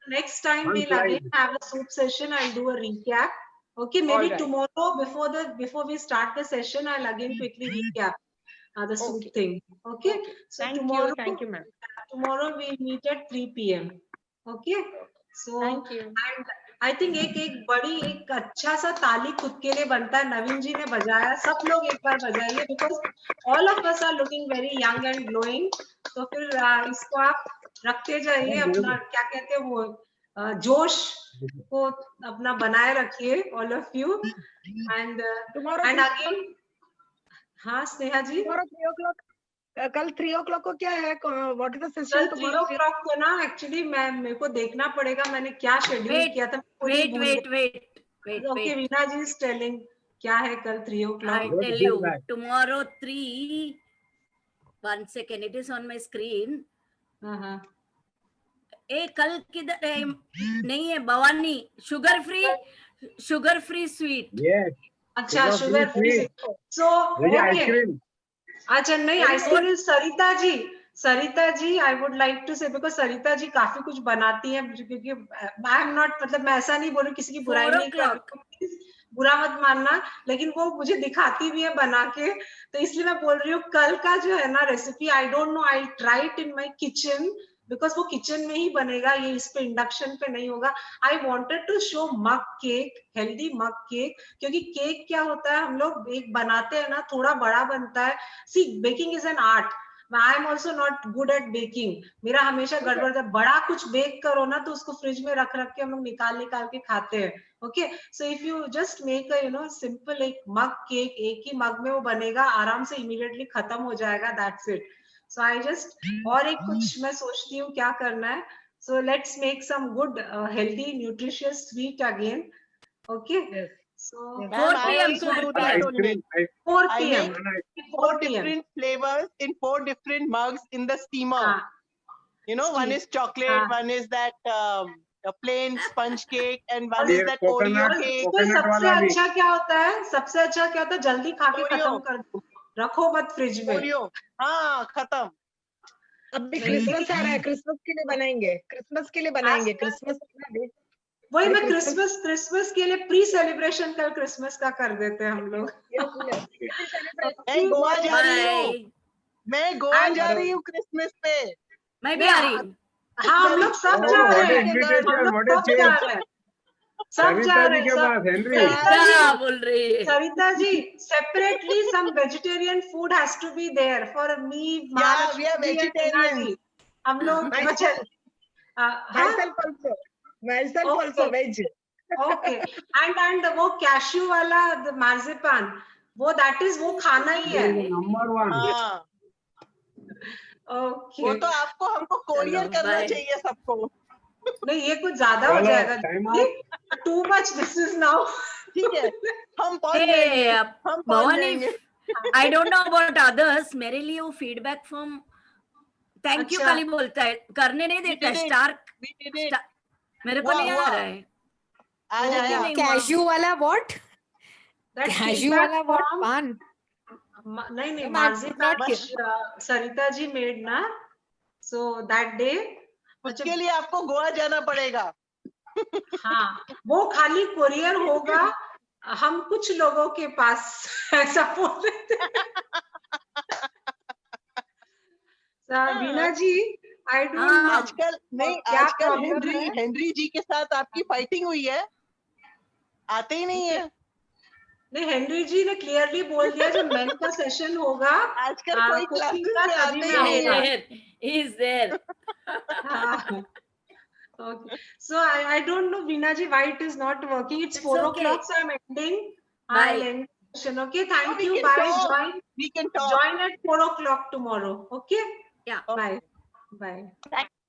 Next time we'll again have a soup session. I'll do a recap. Okay, maybe tomorrow before we start the session, I'll again quickly recap the soup thing. Okay. So Thank you, ma'am. Tomorrow we meet at 3 p.m. Okay. So thank you. And I think एक अच्छा सा ताली खुद के लिए बनता है, नवीन जी ने बजाया, सब लोग एक बार बजाइए, because all of us are looking very young and glowing. तो फिर इसको आप रखते जाइए, अपना क्या कहते हैं वो जोश को अपना बनाए रखिए, all of you. And again, हाँ स्नेहा जी, कल 3 o'clock को क्या है? What is the session tomorrow? 3 o'clock को ना, एक्चुअली मेरे को देखना पड़ेगा, मैंने क्या शेड्यूल किया था। Wait. Okay, Veena ji is telling क्या है कल 3 o'clock? I tell you, tomorrow 3. 1 second, it is on my screen. कल किधर नहीं है भवानी, शुगर फ्री स्वीट। अच्छा, शुगर फ्री। So okay. अच्छा नहीं, ice cream Sarita ji I would like to say, because Sarita ji काफी कुछ बनाती हैं, क्योंकि I am not, मतलब मैं ऐसा नहीं बोल रही, किसी की बुराई नहीं कर रही, बुरा मत मानना, लेकिन वो मुझे दिखाती भी है बना के, तो इसलिए मैं बोल रही हूँ कल का जो है ना recipe, I don't know, I'll try it in my kitchen, because वो किचन में ही बनेगा, ये इस पे इंडक्शन पे नहीं होगा। I wanted to show mug cake, healthy mug cake, क्योंकि केक क्या होता है, हम लोग एक बनाते हैं ना, थोड़ा बड़ा बनता है। See, baking is an art. I am also not good at baking. मेरा हमेशा गड़बड़ है, बड़ा कुछ बेक करो ना तो उसको फ्रिज में रख के हम लोग निकाल के खाते हैं। Okay, so if you just make a simple एक मग केक, एक ही मग में वो बनेगा, आराम से immediately खत्म हो जाएगा, that's it. So I just और एक कुछ मैं सोचती हूँ क्या करना है. So let's make some good, healthy, nutritious sweet again. Okay. Yes. So 4 p.m. 4 p.m. 4 p.m. 4 different flavors in 4 different mugs in the steamer. One is chocolate, one is that a plain sponge cake, and one is that Oreo cake. सबसे अच्छा क्या होता है? सबसे अच्छा क्या होता है? जल्दी खा के खत्म कर दो, रखो मत फ्रिज में। ओरियो, हाँ खत्म। अभी क्रिसमस आ रहा है, क्रिसमस के लिए बनाएंगे, क्रिसमस वही मैं क्रिसमस के लिए प्री सेलिब्रेशन कल क्रिसमस का कर देते हैं हम लोग। मैं गोवा जा रही हूँ क्रिसमस पे। मैं भी आ रही हूँ। हाँ हम लोग सब जा what रहे a हैं, invitation, हम लोग what a सब जा change. रहे हैं, सब जा सरिता रहे जी हैं के सब। पास हेनरी क्या बोल रही है? Sarita ji, separately some vegetarian food has to be there for me, Yeah, we are Mahalakshmi and Meena vegetarians. ji. हम लोग Myself also. Myself also veg. Okay. And वो cashew वाला the marzipan, वो that is वो खाना ही है। Number 1 हाँ Okay. वो तो आपको हमको कोरियर करना bye. चाहिए सबको। नहीं ये कुछ ज्यादा हो चलो, जाएगा। time out. Too much this is now. ठीक है हम पहुंच Hey, जाएंगे हम पहुंच भवानी, जाएंगे। I don't know about others. मेरे लिए वो feedback form thank you अच्छा। खाली बोलता है, करने नहीं देता did it. Star. We did it. मेरे को नहीं आ रहा है। आज आया। नहीं हुआ। Cashew वाला what? That Cashew feedback वाला what? form- Pan. नहीं No, marzipan not here. Sarita ji made na, so that day उसके लिए आपको गोवा जाना पड़ेगा। हाँ वो खाली कोरियर होगा हम कुछ लोगों के पास ऐसा बोल रहे थे। वीणा जी आई डोंट नो आजकल नहीं क्या आजकल problem है? हेनरी जी के साथ आपकी फाइटिंग हुई है आते ही नहीं है। नहीं हेनरी जी ने क्लियरली बोल दिया जब मेन का सेशन होगा आजकल कोई cooking classes का में तभी आते मैं ही नहीं आऊंगा। है। He is there. Okay. So I don't know Veena ji why it is not working. It's 4 okay. o'clock, so I'm ending. Bye. I'll end the session. Okay, thank we you. can Bye. talk. We can talk. Join at 4 o'clock tomorrow. Okay. Yeah. Bye. Bye.